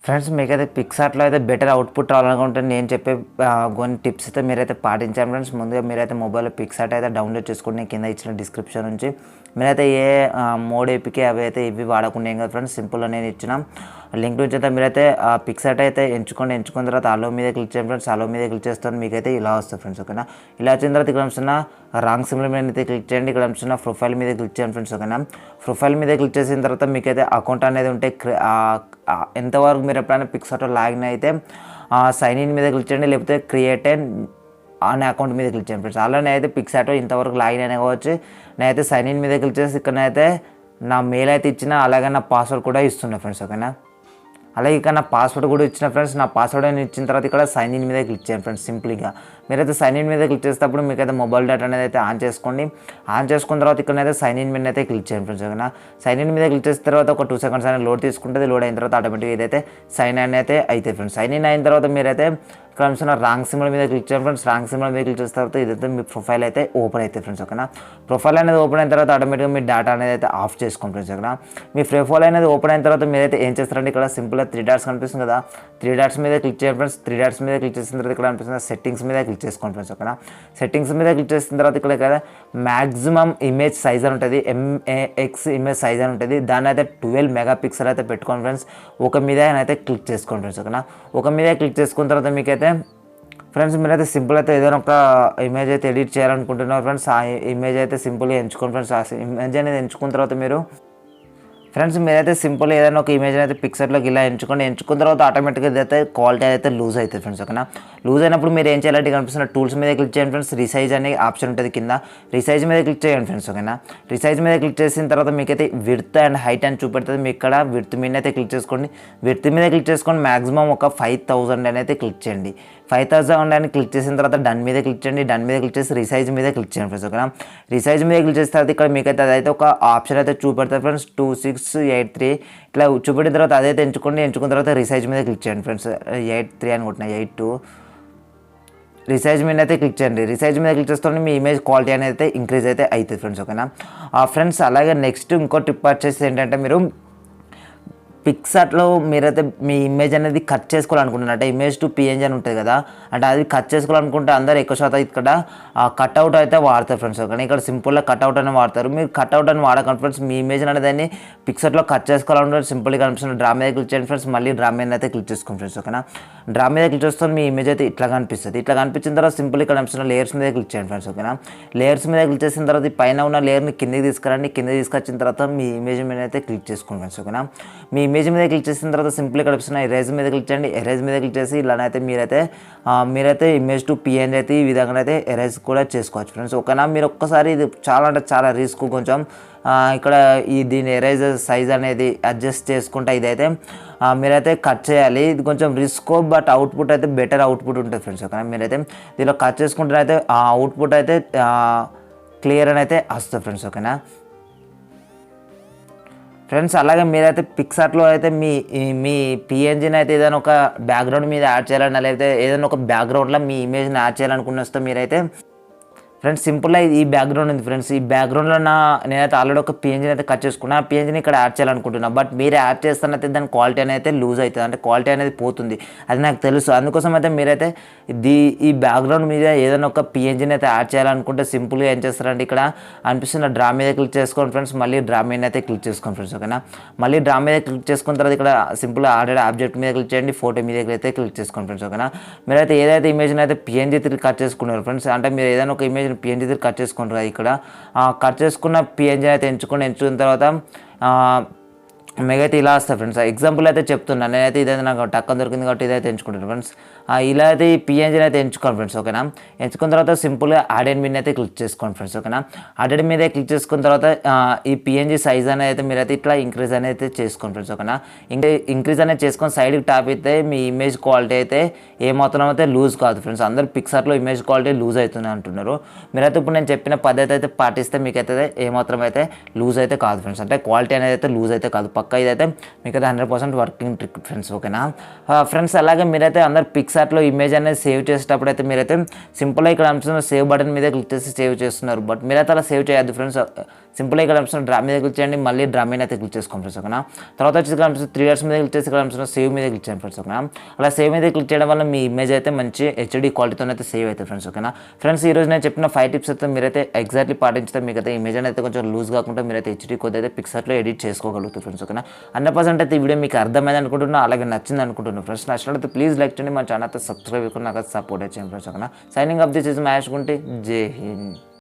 Friends మీకైతే పిక్సార్ట్లో అయితే better output రావాలనుకుంటే నేను చెప్పే కొన్ని టిప్స్ అయితే మీరైతే పాటించాను ఫ్రెండ్స్. ముందుగా మీరైతే మొబైల్లో పిక్సార్ట్ అయితే డౌన్లోడ్ చేసుకోండి. నేను కింద ఇచ్చిన డిస్క్రిప్షన్ నుంచి మీరైతే ఏ మోడ్ ఏపీకే అవి అయితే ఇవి వాడకుండా ఏం కదా ఫ్రెండ్స్, సింపుల్గా నేను ఇచ్చిన లింక్ నుంచి అయితే మీరైతే పిక్సార్ట్ అయితే ఎంచుకున్న తర్వాత అలో మీద క్లిక్ చేయండి ఫ్రెండ్స్. అలో మీద క్లిక్ చేస్తాను మీకైతే ఇలా వస్తుంది ఫ్రెండ్స్. ఓకేనా, ఇలా వచ్చిన తర్వాత ఇక్కడ వచ్చిన రాంగ్ సింబల్ మీద అయితే క్లిక్ చేయండి. ఇక్కడ వచ్చిన ప్రొఫైల్ మీద క్లిక్ చేయండి ఫ్రెండ్స్. ఓకేనా, ప్రొఫైల్ మీద క్లిక్ చేసిన తర్వాత మీకైతే అకౌంట్ అనేది ఉంటే ఎంతవరకు మీరు ఎప్పుడైనా పిక్సార్ట్లో లాగిన్ అయితే సైన్ ఇన్ మీద క్లిక్ చేయండి, లేకపోతే క్రియేట్ అనే అకౌంట్ మీద క్లిక్ చేయండి ఫ్రెండ్స్. అలా నేనైతే పిక్సార్ట్లో ఇంతవరకు లాగిన్ అయినా కావచ్చు. నేనైతే సైన్ ఇన్ మీద క్లిక్ చేసి ఇక్కడనైతే నా మెయిల్ అయితే ఇచ్చిన, అలాగే నా పాస్వర్డ్ కూడా ఇస్తున్నా ఫ్రెండ్స్. ఓకేనా, అలాగే ఇక్కడ నా పాస్వర్డ్ కూడా ఇచ్చిన ఫ్రెండ్స్. నా పాస్వర్డ్ అని ఇచ్చిన తర్వాత ఇక్కడ సైన్ ఇన్ మీద క్లిక్ చేయండి ఫ్రెండ్స్. సింపుల్గా మీరైతే సైన్ ఇన్ మీద క్లిక్ చేసేటప్పుడు మీకైతే మొబైల్ డేటా అనేది అయితే ఆన్ చేసుకోండి. ఆన్ చేసుకున్న తర్వాత ఇక్కడనైతే సైన్ ఇన్ మీద అయితే క్లిక్ చేయండి ఫ్రెండ్స్. ఓకేనా, సైన్ ఇన్ మీద క్లిక్ చేసిన తర్వాత ఒక 2 seconds అనేది లోడ్ తీసుకుంటుంది. లోడ్ అయిన తర్వాత ఆటోమేటిక్గా ఇదైతే సైన్ ఇన్ అయితే అవుతుంది ఫ్రెండ్స్. సైన్ ఇన్ అయిన తర్వాత మీరైతే ఇక్కడ వచ్చిన రాంగ్ సింబల్ మీద క్లిక్ చేయండి ఫ్రెండ్స్. రాంగ్ సింబల్ మీద క్లిక్ చేసిన తర్వాత ఇదైతే మీ ప్రొఫైల్ అయితే ఓపెన్ అవుతుంది ఫ్రెండ్స్. ఓకేనా, ప్రొఫైల్ అనేది ఓపెన్ అయిన తర్వాత ఆటోమేటిక్గా మీ డేటా అనేది అయితే ఆఫ్ చేసుకోండి ఫ్రెండ్స్. ఓకేనా, మీ ప్రొఫైల్ అనేది ఓపెన్ అయిన తర్వాత మీరైతే ఏం చేస్తారంటే ఇక్కడ సింపుల్గా 3 dots కనిపిస్తుంది కదా, 3 dots మీద క్లిక్ చేయండి ఫ్రెండ్స్. 3 dots మీద క్లిక్ చేసిన తర్వాత ఇక్కడ అనిపిస్తుంది సెట్టింగ్స్ మీద క్లిక్ చేసుకోండి ఫ్రెండ్స్. ఓకేనా, సెట్టింగ్స్ మీద క్లిక్ చేసిన తర్వాత ఇక్కడ కదా మ్యాక్సిమం ఇమేజ్ సైజ్ అని ఉంటుంది, MAX ఇమేజ్ సైజ్ అని ఉంటుంది. దాన్ని అయితే 12 megapixel అయితే పెట్టుకోండి ఫ్రెండ్స్. ఒక మీద అయితే క్లిక్ చేసుకోండి ఫ్రెండ్స్. ఓకేనా, ఒక మీద క్లిక్ చేసుకున్న తర్వాత మీకైతే ఫ్రెండ్స్ మీరైతే సింపుల్ అయితే ఏదైనా ఒక ఇమేజ్ అయితే ఎడిట్ చేయాలనుకుంటున్నారు ఫ్రెండ్స్. ఆ ఇమేజ్ అయితే సింపుల్గా ఎంచుకోండి ఫ్రెండ్స్. ఆ ఇమేజ్ అనేది ఎంచుకున్న తర్వాత మీరైతే సింపుల్ ఏదైనా ఒక ఇమేజ్ అయితే పిక్చర్లోకి ఇలా ఎంచుకున్న తర్వాత ఆటోమేటిక్గా ఇదైతే క్వాలిటీ అయితే లూజ్ అవుతుంది ఫ్రెండ్స్. ఓకేనా, లూజ్ అయినప్పుడు మీరు ఏం చేయాలంటే కనిపిస్తున్న టూల్స్ మీద క్లిక్ చేయండి ఫ్రెండ్స్. రీసైజ్ అనే ఆప్షన్ ఉంటుంది కింద, రీసైజ్ మీద క్లిక్ చేయండి ఫ్రెండ్స్. ఓకేనా, రీసైజ్ మీద క్లిక్ చేసిన తర్వాత మీకైతే విడ్త్ అండ్ హైట్ అని చూపెడుతుంది. మీకు ఇక్కడ విడ్త్ మీద అయితే క్లిక్ చేసుకోండి. విడ్త్ మీద క్లిక్ చేసుకొని మాక్సిమం ఒక 5000 అని అయితే క్లిక్ చేయండి. 5000 అని క్లిక్ చేసిన తర్వాత డన్ మీద క్లిక్ చేయండి. డన్ మీద క్లిక్ చేసి రీసైజ్ మీద క్లిక్ చేయండి ఫ్రెండ్స్. ఓకేనా, రీసైజ్ మీద క్లిక్ చేసిన తర్వాత ఇక్కడ మీకైతే అదైతే ఒక ఆప్షన్ అయితే చూపెడతారు ఫ్రెండ్స్, 2683 ఇట్లా చూపెట్టిన తర్వాత అదైతే ఎంచుకున్న తర్వాత రీసైజ్ మీద క్లిక్ చేయండి ఫ్రెండ్స్. 83 అనుకుంటున్నా, 82 రీసైజ్ మీద అయితే క్లిక్ చేయండి. రీసైజ్ మీద క్లిక్ చేస్తే మీ ఇమేజ్ క్వాలిటీ అనేది అయితే ఇంక్రీజ్ అయితే అవుతుంది ఫ్రెండ్స్. ఓకేనా ఫ్రెండ్స్, అలాగే నెక్స్ట్ ఇంకో టిప్ వచ్చేసి ఏంటంటే మీరు పిక్సార్ట్లో మీరైతే మీ ఇమేజ్ అనేది కట్ చేసుకోవాలనుకుంటున్నారు అంటే ఇమేజ్ టు PNG అని ఉంటుంది కదా, అంటే అది కట్ చేసుకోవాలనుకుంటే అందరూ ఎక్కువ శాతం ఇక్కడ కట్అవుట్ అయితే వాడతారు ఫ్రెండ్స్. కానీ ఇక్కడ సింపుల్గా కట్అవుట్ అని వాడతారు. మీరు కట్అవుట్ అని వాడకండి ఫ్రెండ్స్. మీ ఇమేజ్ అనేది దాన్ని పిక్సార్ట్లో కట్ చేసుకోవాలనుకుంటే సింపుల్గా కనిపిస్తుంది డ్రా మీద క్లిక్ చేయండి ఫ్రెండ్స్. మళ్ళీ డ్రా మీద అయితే క్లిక్ చేసుకోండి ఫ్రెండ్స్. ఓకేనా, డ్రా మీద క్లిక్ చేస్తే మీ ఇమేజ్ అయితే ఇట్లా కనిపిస్తుంది. ఇట్లా కనిపించిన తర్వాత సింపుల్ ఇక్కడ కనిపిస్తున్న లేయర్స్ మీద క్లిక్ చేయండి ఫ్రెండ్స్. ఓకేనా, లేయర్స్ మీద క్లిక్ చేసిన తర్వాత ఈ పైన ఉన్న లేయర్ని కిందకి తీసుకురండి. కిందకి తీసుకొచ్చిన తర్వాత మీ ఇమేజ్ మీద అయితే క్లిక్ చేసుకోండి ఫ్రెండ్స్. ఓకేనా, మీ ఇమేజ్ మీద క్లిక్ చేసిన తర్వాత సింపుల్ ఇక్కడ వస్తున్న ఎరేజ్ మీద క్లిక్ చేయండి. ఎరేజ్ మీద క్లిక్ చేసి ఇలానైతే మీరైతే ఇమేజ్ టు PNG అయితే ఈ విధంగా అయితే ఎరేజ్ కూడా చేసుకోవచ్చు ఫ్రెండ్స్. ఓకేనా, మీరు ఒక్కసారి ఇది చాలా రిస్క్ కొంచెం ఇక్కడ దీని ఎరేజర్ సైజ్ అనేది అడ్జస్ట్ చేసుకుంటే ఇదైతే మీరైతే కట్ చేయాలి. ఇది కొంచెం రిస్క్, బట్ అవుట్పుట్ అయితే బెటర్ అవుట్పుట్ ఉంటుంది ఫ్రెండ్స్. ఓకేనా, మీరైతే దీనిలో కట్ చేసుకుంటే అయితే ఆ అవుట్పుట్ అయితే క్లియర్ అని అయితే వస్తుంది ఫ్రెండ్స్. ఓకేనా ఫ్రెండ్స్, అలాగే మీరైతే పిక్సార్ట్లో అయితే మీ PNGని అయితే ఏదైనా ఒక బ్యాక్గ్రౌండ్ మీద యాడ్ చేయాలన్నా, లేకపోతే ఏదైనా ఒక బ్యాక్గ్రౌండ్లో మీ ఇమేజ్ని యాడ్ చేయాలనుకున్న వస్తే మీరైతే ఫ్రెండ్స్ సింపుల్గా ఈ బ్యాక్గ్రౌండ్ ఉంది ఫ్రెండ్స్. ఈ బ్యాక్గ్రౌండ్లో నేనైతే ఆల్రెడీ ఒక PNGని అయితే కట్ చేసుకున్నా. ఆ PNGని ఇక్కడ యాడ్ చేయాలనుకుంటున్నా, బట్ మీరు యాడ్ చేస్తానైతే దాని క్వాలిటీ అనేది లూజ్ అవుతుంది, అంటే క్వాలిటీ అనేది పోతుంది, అది నాకు తెలుసు. అందుకోసం అయితే మీరైతే ఈ బ్యాక్గ్రౌండ్ మీద ఏదైనా ఒక PNGని అయితే యాడ్ చేయాలనుకుంటే సింపుల్గా ఏం చేస్తారంటే ఇక్కడ అనిపిస్తున్న డ్రా మీద క్లిక్ చేసుకోండి ఫ్రెండ్స్. మళ్ళీ డ్రా మీద అయితే క్లిక్ చేసుకోండి ఫ్రెండ్స్. ఓకేనా, మళ్ళీ డ్రా మీద క్లిక్ చేసుకున్న తర్వాత ఇక్కడ సింపుల్గా ఆల్రెడీ ఆబ్జెక్ట్ మీద క్లిక్ చేయండి. ఫోటో మీద అయితే క్లిక్ చేసుకోండి ఫ్రెండ్స్. ఓకేనా, మీరైతే ఏదైతే ఇమేజ్ని అయితే PNG కట్ చేసుకున్నారు ఫ్రెండ్స్, అంటే మీరు ఏదైనా ఒక ఇమేజ్ PNG కట్ చేసుకుంటారు. ఇక్కడ కట్ చేసుకున్న PNG అయితే ఎంచుకున్న తర్వాత మిగతా ఇలా వస్తాయి ఫ్రెండ్స్. ఎగ్జాంపుల్ అయితే చెప్తున్నాను, నేనైతే ఇదైతే నాకు టక్కన దొరికింది కాబట్టి ఇదైతే ఎంచుకుంటాను ఫ్రెండ్స్. ఇలా అయితే ఈ PNGని అయితే ఎంచుకోండి ఫ్రెండ్స్. ఓకేనా, ఎంచుకున్న తర్వాత సింపుల్గా యాడెడ్ మీద అయితే క్లిక్ చేసుకోండి ఫ్రెండ్స్. ఓకేనా, యాడెడ్ మీద క్లిక్ చేసుకున్న తర్వాత ఈ PNG సైజ్ అనేది అయితే మీరైతే ఇట్లా ఇంక్రీజ్ అనేది చేసుకోండి ఫ్రెండ్స్. ఓకేనా, ఇంక్రీజ్ అనేది చేసుకొని సైడ్కి టాప్ అయితే మీ ఇమేజ్ క్వాలిటీ అయితే ఏమాత్రం అయితే లూజ్ కాదు ఫ్రెండ్స్. అందరూ పిక్సార్ట్లో ఇమేజ్ క్వాలిటీ లూజ్ అవుతుంది అంటున్నారు. మీరైతే ఇప్పుడు నేను చెప్పిన పద్ధతి అయితే పాటిస్తే మీకైతే ఏమాత్రం అయితే లూజ్ అయితే కాదు ఫ్రెండ్స్, అంటే క్వాలిటీ అనేది అయితే లూజ్ అయితే కాదు. పక్క ఇదైతే మీకు అయితే 100% వర్కింగ్ ట్రిక్ ఫ్రెండ్స్. ఓకేనా ఫ్రెండ్స్, అలాగే మీరైతే అందరు పిక్సార్ట్లో ఇమేజ్ అనేది సేవ్ చేసేటప్పుడు అయితే మీరైతే సింపుల్గా ఇక్కడ అంటున్న సేవ్ బటన్ మీద క్లిక్ చేసి సేవ్ చేస్తున్నారు. బట్ మీరైతే అలా సేవ్ చేయొద్దు ఫ్రెండ్స్. సింపుల్గా ఇక్కడ అంటున్న డ్రా మీద క్లిక్ చేయండి, మళ్ళీ డ్రా మీద అయితే క్లిక్ చేసుకోండి ఫ్రెండ్స్. ఓకేనా తర్వాత వచ్చేసి ఇక్కడ అంటున్న 3 డాట్స్ మీద క్లిక్ చేసి ఇక్కడ అంటున్న సేవ్ మీద క్లిక్ చేయండి ఫ్రెండ్స్. ఓకేనా అలా సేవ్ మీద క్లిక్ చేయడం వల్ల మీ ఇమేజ్ అయితే మంచి హెచ్డి క్వాలిటీతో అయితే సేవ్ అవుతుంది ఫ్రెండ్స్. ఓకేనా ఫ్రెండ్స్, ఈరోజు నేను చెప్పిన 5 టిప్స్ అయితే మీరైతే ఎగ్జాక్ట్లీ పాటించితే మీకు అయితే ఇమేజ్ అనేది కొంచెం లూజ్ కాకుండా మీరైతే హెచ్డి కొద్ది అయితే పిక్సార్ట్లో ఎడిట్ చేసుకోగలుగుతారు ఫ్రెండ్స్. ఓకేనా 100% అయితే ఈ వీడియో మీకు అర్థమైంది అనుకుంటున్నా, అలాగే నచ్చింది అనుకుంటున్నాను ఫ్రెండ్స్. నచ్చినట్లయితే ప్లీజ్ లైక్ చేయండి, మా ఛానల్ అయితే సబ్స్క్రైబ్ చేసుకుని నాకు సపోర్ట్ చేయండి ఫ్రెండ్స్. ఓకేనా signing up this is Mahesh Gunti. జై హింద్.